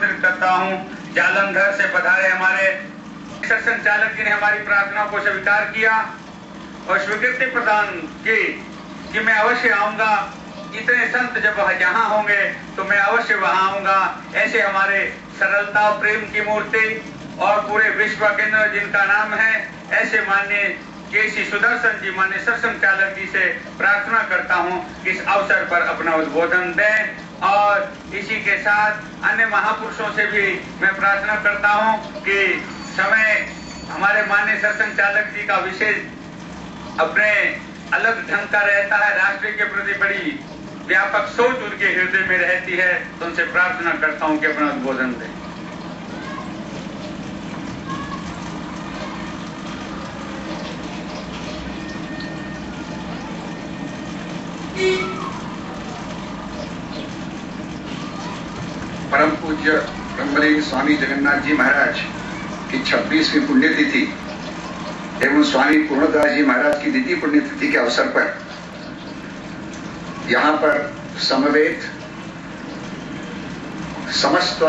संबोधित करता हूँ। जालंधर से पधारे हमारे सत्संग चालक जी ने हमारी प्रार्थना को स्वीकार किया और स्वीकृति प्रदान की कि मैं अवश्य आऊंगा। इतने संत जब जहां होंगे तो मैं अवश्य वहां आऊंगा। ऐसे हमारे सरलता प्रेम की मूर्ति और पूरे विश्व केंद्र जिनका नाम है, ऐसे माननीय केसी सुदर्शन जी, माननीय सत्संग चालक जी से प्रार्थना करता हूं कि इस अवसर पर अपना उद्बोधन दें। और इसी के साथ अन्य महापुरुषों से भी मैं प्रार्थना करता हूं कि समय हमारे माननीय सत्संग चालक जी का विशेष अपने अलग ढंग का रहता है, राष्ट्र के प्रति बड़ी व्यापक सोच उनके हृदय में रहती है, तो उनसे प्रार्थना करता हूं कि अपना उद्बोधन दें। परम पूज्य ब्रह्मलीन स्वामी जगन्नाथ जी महाराज की 26वीं पुण्यतिथि एवं स्वामी पूर्णदास जी महाराज की द्वितीय पुण्यतिथि के अवसर पर यहाँ पर समवेत समस्त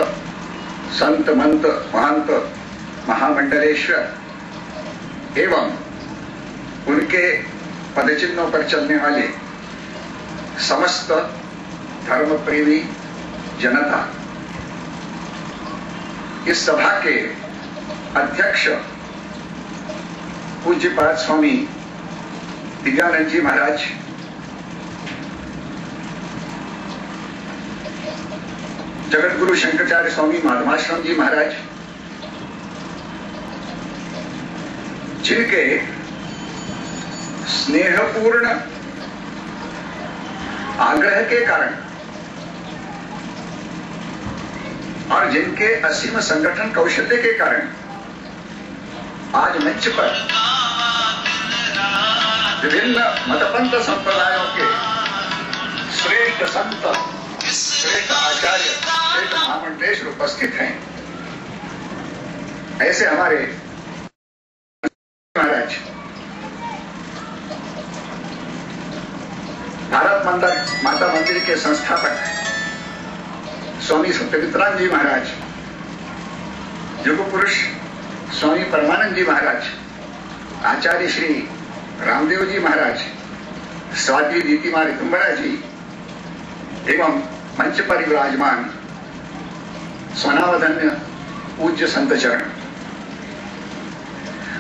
संत मंत महंत महामंडलेश्वर एवं उनके पदचिन्हों पर चलने वाले समस्त धर्म प्रेमी जनता, इस सभा के अध्यक्ष पूज्यपाद स्वामी दिव्यानंद जी महाराज, जगत गुरु शंकराचार्य स्वामी माधवाश्रम जी महाराज, जिनके स्नेहपूर्ण आग्रह के कारण और जिनके असीम संगठन कौशल्य के कारण आज मंच पर विभिन्न मतपंथ संप्रदायों के श्रेष्ठ संत, श्रेष्ठ आचार्य, श्रेष्ठ महामंडलेश्वर उपस्थित हैं, ऐसे हमारे महाराज भारत माता मंदिर के संस्थापक स्वामी सत्यमित्रानंद जी महाराज, युग पुरुष स्वामी परमानंद जी महाराज, आचार्य श्री रामदेव जी महाराज, स्वामी दीतिमा ऋतुम्बरा जी एवं मंच पर विराजमान स्वनामधन्य पूज्य संत चरण।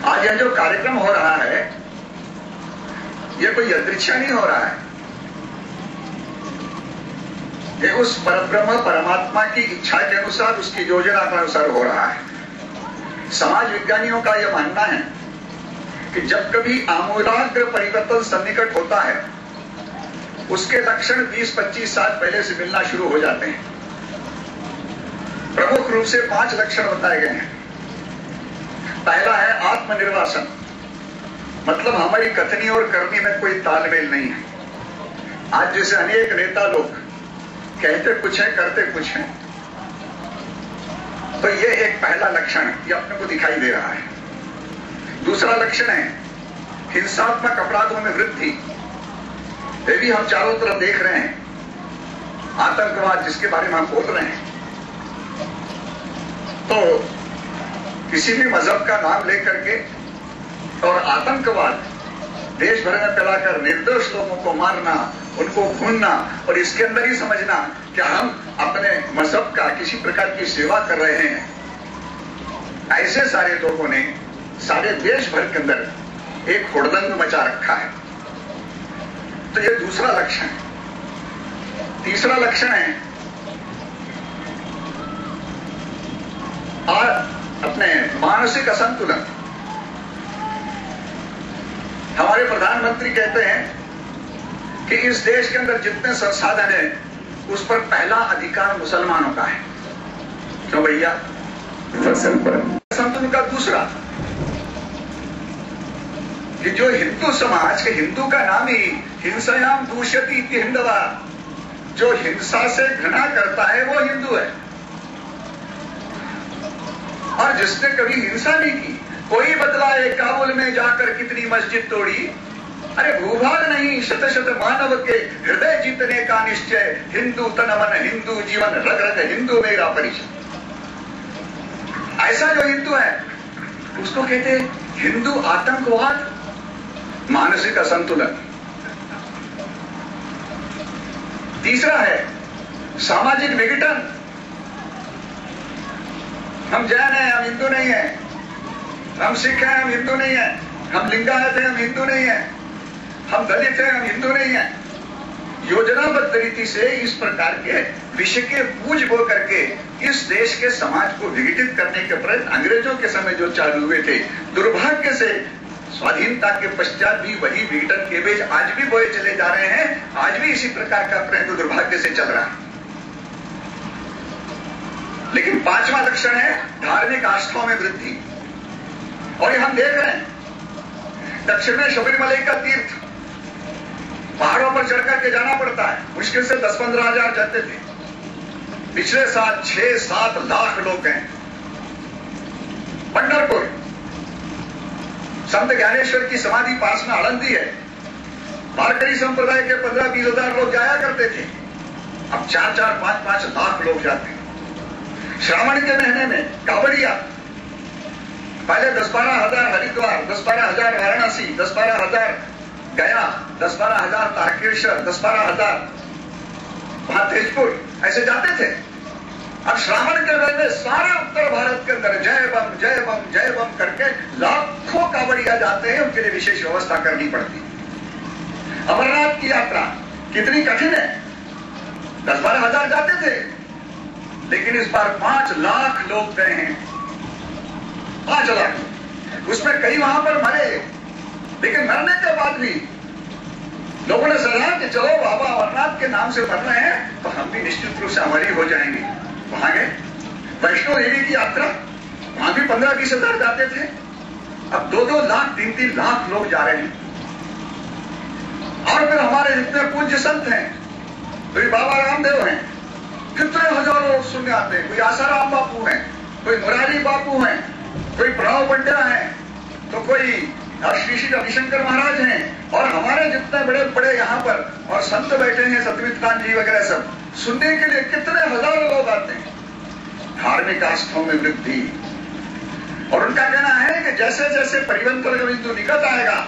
आज यह जो कार्यक्रम हो रहा है, यह कोई यादृच्छा नहीं हो रहा है, ये उस परब्रह्म परमात्मा की इच्छा के अनुसार, उसकी योजना के अनुसार हो रहा है। समाज विज्ञानियों का यह मानना है कि जब कभी आमूलाग्र परिवर्तन सन्निकट होता है, उसके लक्षण 20-25 साल पहले से मिलना शुरू हो जाते हैं। प्रमुख रूप से 5 लक्षण बताए गए हैं। पहला है आत्मनिर्वासन, मतलब हमारी कथनी और करनी में कोई तालमेल नहीं है। आज जैसे अनेक नेता लोग कहते कुछ है, करते कुछ है, तो ये एक पहला लक्षण ये अपने को दिखाई दे रहा है। दूसरा लक्षण है हिंसात्मक अपराधों में वृद्धि। ये भी हम चारों तरफ देख रहे हैं। आतंकवाद जिसके बारे में हम बोल रहे हैं, तो किसी भी मजहब का नाम लेकर के और आतंकवाद देश भर में फैलाकर निर्दोष लोगों को मारना, उनको भूनना और इसके अंदर ही समझना कि हम अपने मजहब का किसी प्रकार की सेवा कर रहे हैं। ऐसे सारे लोगों ने सारे देश भर के अंदर एक हुड़दंग मचा रखा है। तो ये दूसरा लक्षण है। तीसरा लक्षण है और अपने मानसिक असंतुलन। हमारे प्रधानमंत्री कहते हैं कि इस देश के अंदर जितने संसाधन है, उस पर पहला अधिकार मुसलमानों का है। क्यों भैया? फसल पर। संतुलन का दूसरा कि जो हिंदू समाज के, हिंदू का नाम ही हिंसायाम दूषयति इति हिंदवा, जो हिंसा से घृणा करता है वो हिंदू है। और जिसने कभी हिंसा नहीं की, कोई बदलाए काबुल में जाकर कितनी मस्जिद तोड़ी, अरे भूभाग नहीं शत शत मानव के हृदय जीतने का निश्चय, हिंदू तन मन हिंदू जीवन रग रग हिंदू मेरा परिचय। ऐसा जो हिंदू है उसको कहते हैं हिंदू आतंकवाद, मानसिक असंतुलन। तीसरा है सामाजिक विघटन। हम जैन हैं, हम हिंदू नहीं हैं। हम सिख हैं, हम हिंदू नहीं हैं। हम लिंगायत हैं, हम हिंदू नहीं हैं। हम दलित हैं, हम हिंदू नहीं हैं। योजनाबद्ध रीति से इस प्रकार के विषय के बूझ बो करके इस देश के समाज को विघटित करने के प्रयत्न अंग्रेजों के समय जो चालू हुए थे, दुर्भाग्य से स्वाधीनता के पश्चात भी वही विघटन के बीच आज भी बोए चले जा रहे हैं। आज भी इसी प्रकार का प्रयत्न दुर्भाग्य से चल रहा है। लेकिन पांचवा लक्षण है धार्मिक आस्थाओं में वृद्धि। और ये हम देख रहे हैं दक्षिण में शबरीमलाई का तीर्थ, पहाड़ों पर चढ़ करके जाना पड़ता है। मुश्किल से 10-15 हजार जाते थे। पिछले साल 6-7 लाख लोग गए। पंढरपुर संत ज्ञानेश्वर की समाधि पास में आळंदी है। वारकरी संप्रदाय के 15-20 हजार लोग जाया करते थे। अब 4-4, 5-5 लाख लोग जाते हैं। श्रावण के महीने में कांवड़िया, पहले 10-12 हजार हरिद्वार, 10-12 हजार वाराणसी, 10-12 हजार गया, 10-12 हजार तारकेश्वर, 10-12 हजार वहां तेजपुर, ऐसे जाते थे। अब श्रावण के महीने सारे उत्तर भारत के अंदर जय बम जय बम जय बम करके लाखों कांवड़िया जाते हैं। उनके लिए विशेष व्यवस्था करनी पड़ती है। अमरनाथ की यात्रा कितनी कठिन है। 10-12 हजार जाते थे, लेकिन इस बार 5 लाख लोग गए हैं। 5 लाख, उसमें कई वहां पर मरे, लेकिन मरने के बाद भी लोगों ने सलाह कि चलो बाबा अमरनाथ के नाम से मर रहे हैं तो हम भी निश्चित रूप से हमारी हो जाएंगे। वहां गए। वैष्णो देवी की यात्रा, वहां भी 15-20 हजार जाते थे। अब 2-2 लाख, 3-3 लाख लोग जा रहे हैं। और फिर हमारे जितने पूज्य संत हैं, कोई बाबा रामदेव हैं, कितने हजारों लोग सुनने आते हैं। कोई आसाराम बापू हैं, कोई मुरारी बापू हैं, कोई प्रणव पंड्या हैं, तो कोई श्री श्री रविशंकर महाराज हैं। और हमारे जितने बड़े बड़े यहाँ पर और संत बैठे हैं, सतवित खान जी वगैरह, सब सुनने के लिए कितने हजारों लोग आते हैं। धार्मिक आस्थाओं में वृद्धि। और उनका कहना है कि जैसे जैसे परिवर्तन का बिंदु निकट आएगा,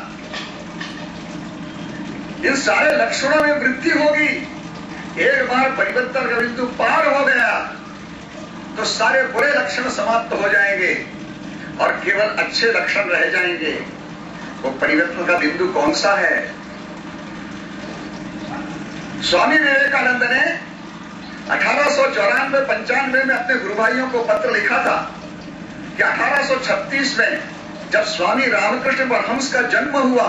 इन सारे लक्षणों में वृद्धि होगी। एक बार परिवर्तन का बिंदु पार हो गया तो सारे बुरे लक्षण समाप्त हो जाएंगे और केवल अच्छे लक्षण रह जाएंगे। वो परिवर्तन का बिंदु कौन सा है? स्वामी विवेकानंद ने 1894-95 में अपने गुरु भाइयों को पत्र लिखा था कि 1836 में जब स्वामी रामकृष्ण परमहंस का जन्म हुआ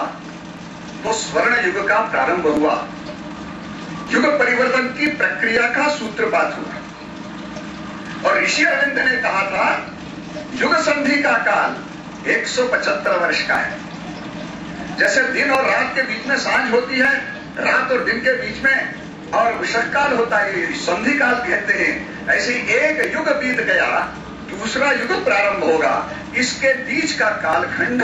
तो स्वर्ण युग का प्रारंभ हुआ। युग परिवर्तन की प्रक्रिया का सूत्रपात हुआ। और ऋषि अरविंद ने कहा था युग संधि का काल 175 वर्ष का है। जैसे दिन और रात के बीच में सांझ होती है, रात और दिन के बीच में और विषक काल होता है, संधि काल कहते हैं। ऐसे एक युग बीत गया, दूसरा युग प्रारंभ होगा। इसके बीच का कालखंड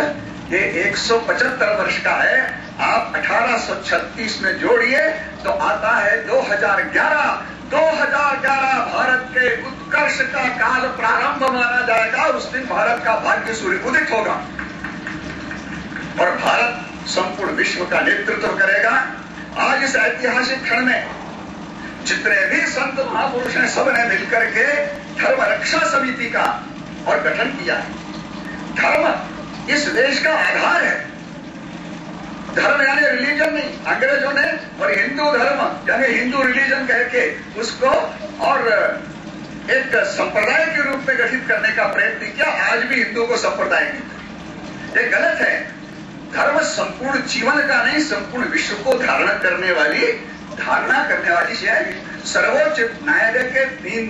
ये 175 वर्ष का है। आप 1836 में जोड़िए तो आता है 2011। 2011 भारत के उत्कर्ष का काल प्रारंभ माना जाएगा। उस दिन भारत का भाग्य सूर्य उदित होगा और भारत संपूर्ण विश्व का नेतृत्व करेगा। आज इस ऐतिहासिक क्षण में जितने भी संत महापुरुष हैं, सब ने मिलकर के धर्म रक्षा समिति का और गठन किया है। धर्म इस देश का आधार है। धर्म यानी रिलीजन नहीं, अंग्रेजों ने और हिंदू धर्म यानी हिंदू रिलीजन कह के उसको और एक संप्रदाय के रूप में गठित करने का प्रयत्न किया। आज भी हिंदू को संप्रदाय कहते हैं, ये गलत है। धर्म संपूर्ण जीवन का नहीं, संपूर्ण विश्व को धारणा करने वाली, धारणा करने वाली है। सर्वोच्च न्यायालय के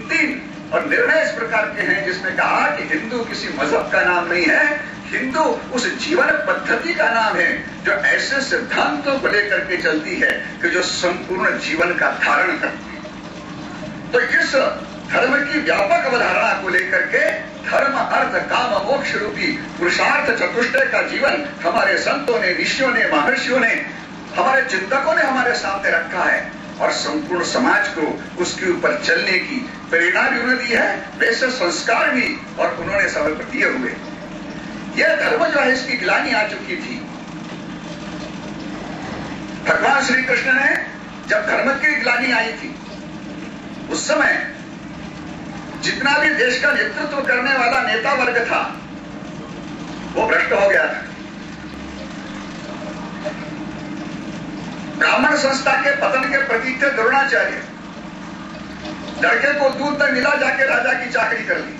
3 और निर्णय इस प्रकार के हैं जिसमें कहा कि हिंदू किसी मजहब का नाम नहीं है, हिंदू उस जीवन पद्धति का नाम है जो ऐसे सिद्धांतों को लेकर के चलती है कि जो संपूर्ण जीवन का धारण करती है। तो इस धर्म की व्यापक अवधारणा को लेकर के धर्म अर्थ काम मोक्ष रूपी पुरुषार्थ चतुष्टय का जीवन हमारे संतों ने, ऋषियों ने, महर्षियों ने, हमारे चिंतकों ने हमारे सामने रखा है और संपूर्ण समाज को उसके ऊपर चलने की प्रेरणा भी उन्होंने दी है, वैसे संस्कार भी और उन्होंने समय पर दिए हुए। यह धर्म जो है इसकी ग्लानि आ चुकी थी। भगवान श्री कृष्ण ने जब धर्म की ग्लानि आई थी उस समय जितना भी देश का नेतृत्व करने वाला नेता वर्ग था वो भ्रष्ट हो गया था। ब्राह्मण संस्था के पतन के प्रतीक थे द्रोणाचार्य। लड़के को दूध में मिला जाके राजा की चाकरी कर ली।